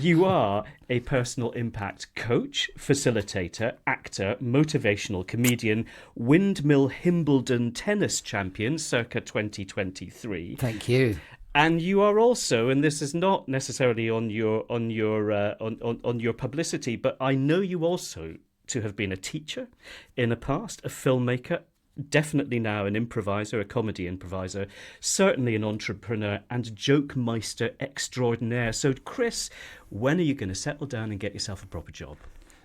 You are a personal impact coach, facilitator, actor, motivational comedian, windmill Wimbledon tennis champion circa 2023. Thank you. And you are also, and this is not necessarily on your publicity, but I know you also to have been a teacher in the past, a filmmaker, definitely now an improviser, a comedy improviser, certainly an entrepreneur and joke meister extraordinaire. So, Chris, when are you going to settle down and get yourself a proper job?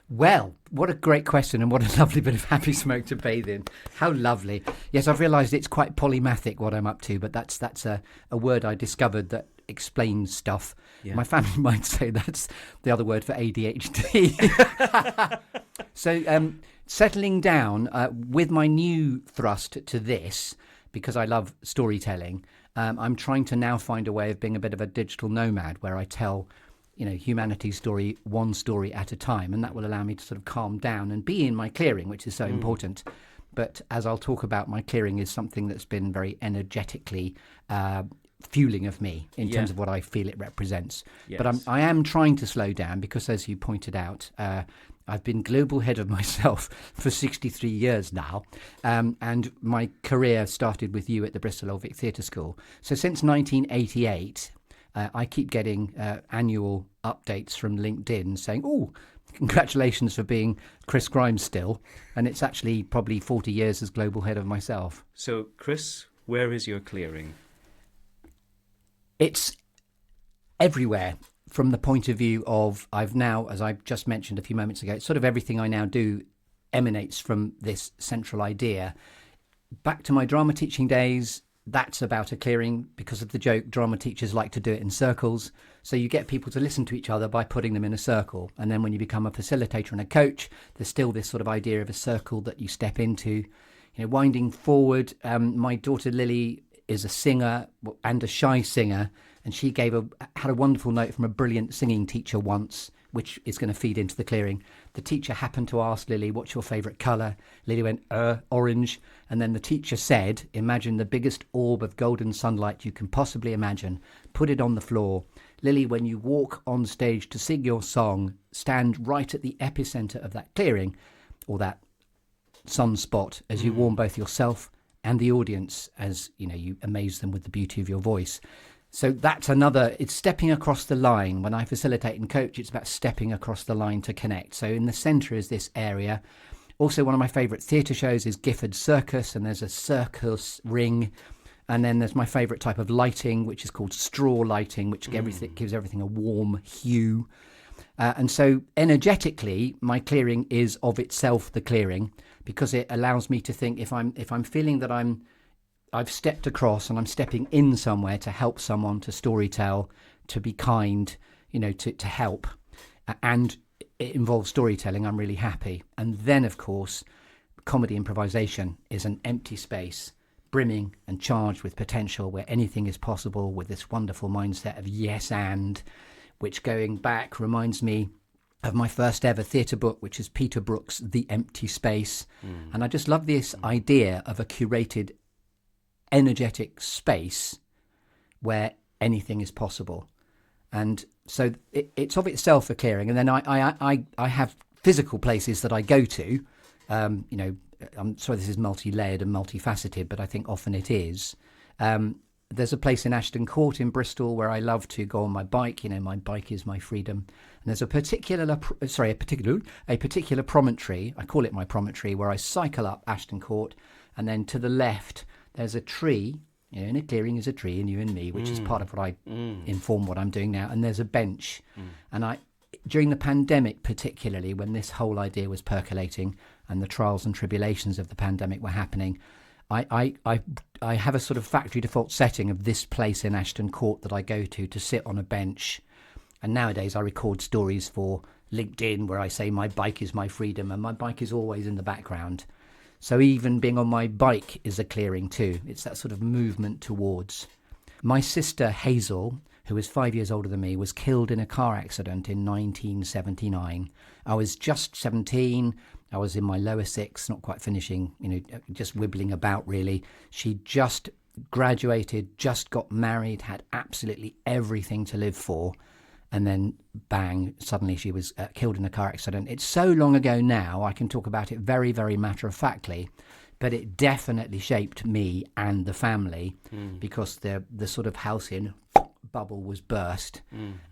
Well, what a great question, and what a lovely bit of happy smoke to bathe in. How lovely. Yes, I've realised it's quite polymathic what I'm up to, but that's a word I discovered that explains stuff. Yeah. My family might say that's the other word for ADHD. So settling down with my new thrust to this, because I love storytelling, I'm trying to now find a way of being a bit of a digital nomad where I tell humanity's story, one story at a time, and that will allow me to sort of calm down and be in my clearing, which is so important. But as I'll talk about, my clearing is something that's been very energetically fueling of me in terms of what I feel it represents. Yes. But I am trying to slow down because, as you pointed out, I've been global head of myself for 63 years now, and my career started with you at the Bristol Avic Theater School. So since 1988, I keep getting annual updates from LinkedIn saying, oh, congratulations for being Chris Grime still. And it's actually probably 40 years as global head of myself. So, Chris, where is your clearing? It's everywhere from the point of view of I've now, as I just mentioned a few moments ago, sort of everything I now do emanates from this central idea. Back to my drama teaching days, that's about a clearing because of the joke. Drama teachers like to do it in circles. So you get people to listen to each other by putting them in a circle. And then when you become a facilitator and a coach, there's still this sort of idea of a circle that you step into. Winding forward, my daughter Lily is a singer and a shy singer. And she had a wonderful note from a brilliant singing teacher once, which is going to feed into the clearing. The teacher happened to ask Lily, what's your favourite colour? Lily went, orange. And then the teacher said, imagine the biggest orb of golden sunlight you can possibly imagine. Put it on the floor. Lily, when you walk on stage to sing your song, stand right at the epicentre of that clearing or that sunspot as you warm both yourself and the audience as you amaze them with the beauty of your voice. So that's it's stepping across the line. When I facilitate and coach, it's about stepping across the line to connect. So in the centre is this area. Also, one of my favourite theatre shows is Gifford Circus, and there's a circus ring. And then there's my favourite type of lighting, which is called straw lighting, which gives everything a warm hue. And so energetically, my clearing is of itself the clearing, because it allows me to think if I'm feeling that I've stepped across and I'm stepping in somewhere to help someone, to storytell, to be kind, to help, and it involves storytelling, I'm really happy. And then, of course, comedy improvisation is an empty space, brimming and charged with potential, where anything is possible, with this wonderful mindset of yes and, which going back reminds me of my first ever theatre book, which is Peter Brook's The Empty Space. And I just love this idea of a curated energetic space where anything is possible. And so it's of itself a clearing. And then I have physical places that I go to. I'm sorry this is multi-layered and multifaceted, but I think often it is. There's a place in Ashton Court in Bristol where I love to go on my bike. My bike is my freedom. And there's a particular promontory, I call it my promontory, where I cycle up Ashton Court, and then to the left there's a tree. In a clearing is a tree, and you and me, which is part of what I inform what I'm doing now. And there's a bench. And during the pandemic, particularly when this whole idea was percolating and the trials and tribulations of the pandemic were happening, I have a sort of factory default setting of this place in Ashton Court that I go to sit on a bench. And nowadays I record stories for LinkedIn where I say my bike is my freedom, and my bike is always in the background. So even being on my bike is a clearing too. It's that sort of movement towards. My sister Hazel, who is 5 years older than me, was killed in a car accident in 1979. I was just 17. I was in my lower six, not quite finishing, just wibbling about really. She just graduated, just got married, had absolutely everything to live for. and then bang, suddenly she was killed in a car accident. It's so long ago now, I can talk about it very, very matter-of-factly, but it definitely shaped me and the family because the sort of halcyon bubble was burst.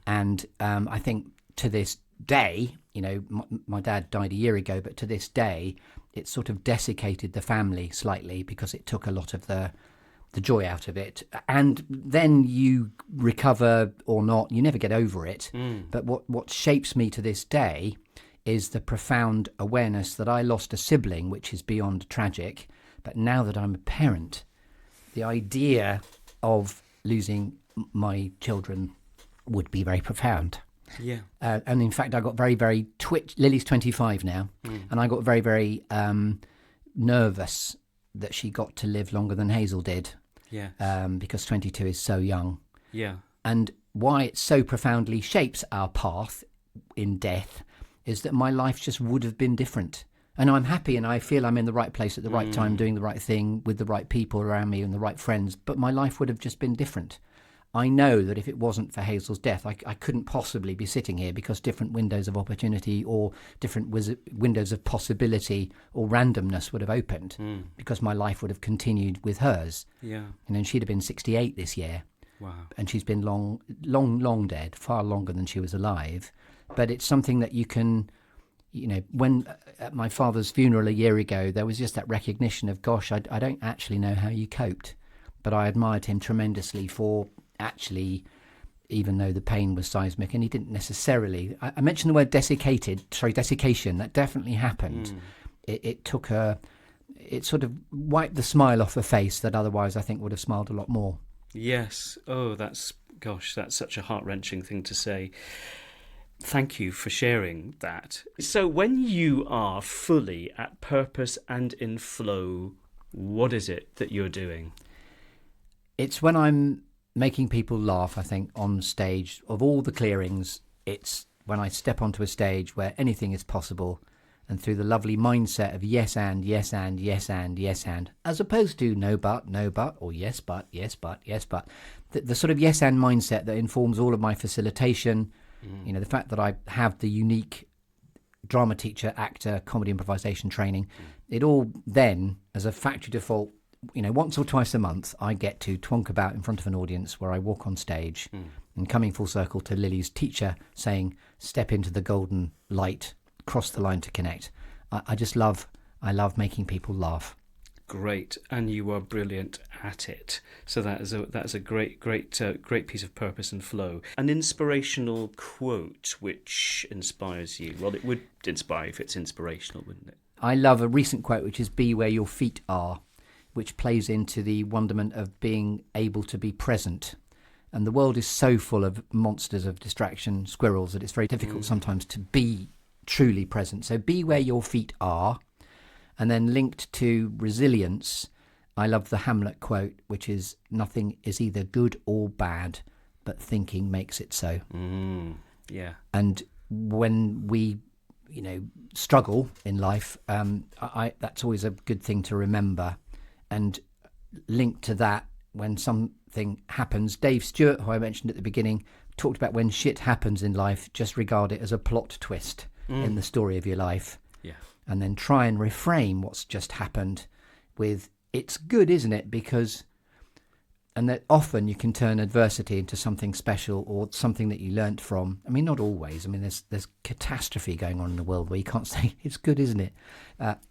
And I think to this day, you know, my dad died a year ago, but to this day, it sort of desiccated the family slightly because it took a lot of the joy out of it. And then you recover or not, you never get over it. But what shapes me to this day is the profound awareness that I lost a sibling, which is beyond tragic. But now that I'm a parent, the idea of losing my children would be very profound. Yeah. And in fact, I got very, very Lily's 25 now, and I got very, very nervous that she got to live longer than Hazel did. Yeah. Because 22 is so young. Yeah. And why it so profoundly shapes our path in death is that my life just would have been different. And I'm happy and I feel I'm in the right place at the right time, doing the right thing with the right people around me and the right friends. But my life would have just been different. I know that if it wasn't for Hazel's death, I couldn't possibly be sitting here because different windows of opportunity or different windows of possibility or randomness would have opened because my life would have continued with hers. Yeah. And then she'd have been 68 this year. Wow. And she's been long dead, far longer than she was alive. But it's something that you can, you know, when at my father's funeral a year ago, there was just that recognition of, gosh, I don't actually know how you coped. But I admired him tremendously for actually, even though the pain was seismic, and he didn't necessarily, I mentioned the word desiccation, that definitely happened. It took it sort of wiped the smile off her face that otherwise I think would have smiled a lot more. Yes. Oh, that's such a heart-wrenching thing to say. Thank you for sharing that. So when you are fully at purpose and in flow, what is it that you're doing? It's when I'm making people laugh, I think, on stage. Of all the clearings, it's when I step onto a stage where anything is possible, and through the lovely mindset of yes and, yes and, yes and, yes and, as opposed to no but, or yes but, yes but, yes but. The sort of yes and mindset that informs all of my facilitation, you know, the fact that I have the unique drama teacher, actor, comedy improvisation training, it all then, as a factory default, you know, once or twice a month, I get to twonk about in front of an audience where I walk on stage and coming full circle to Lily's teacher saying, step into the golden light, cross the line to connect. I love making people laugh. Great, and you are brilliant at it. So that is a great piece of purpose and flow. An inspirational quote which inspires you. Well, it would inspire if it's inspirational, wouldn't it? I love a recent quote which is "Be where your feet are," which plays into the wonderment of being able to be present. And the world is so full of monsters of distraction, squirrels, that it's very difficult sometimes to be truly present. So be where your feet are. And then linked to resilience, I love the Hamlet quote, which is, nothing is either good or bad, but thinking makes it so. Yeah. And when we, you know, struggle in life, that's always a good thing to remember. And linked to that, when something happens, Dave Stewart, who I mentioned at the beginning, talked about when shit happens in life, just regard it as a plot twist in the story of your life. Yeah. And then try and reframe what's just happened with, it's good, isn't it? Because, and that often you can turn adversity into something special or something that you learnt from. I mean, not always. I mean, there's catastrophe going on in the world where you can't say, it's good, isn't it?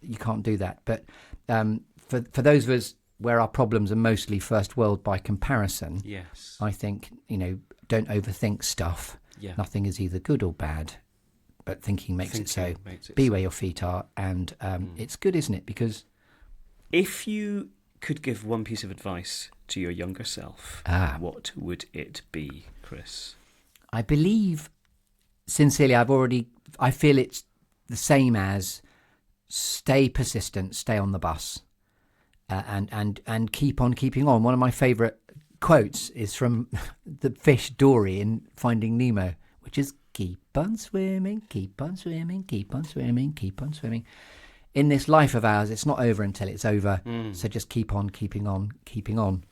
You can't do that. But for those of us where our problems are mostly first world by comparison, yes, I think, you know, don't overthink stuff. Yeah. Nothing is either good or bad, but thinking makes it so. Be where your feet are, and it's good, isn't it? Because if you could give one piece of advice to your younger self, what would it be, Chris? I believe, sincerely, I feel it's the same as stay persistent, stay on the bus, and keep on keeping on. One of my favourite quotes is from the fish Dory in Finding Nemo, which is, keep on swimming, keep on swimming, keep on swimming, keep on swimming. In this life of ours, it's not over until it's over. So just keep on keeping on, keeping on.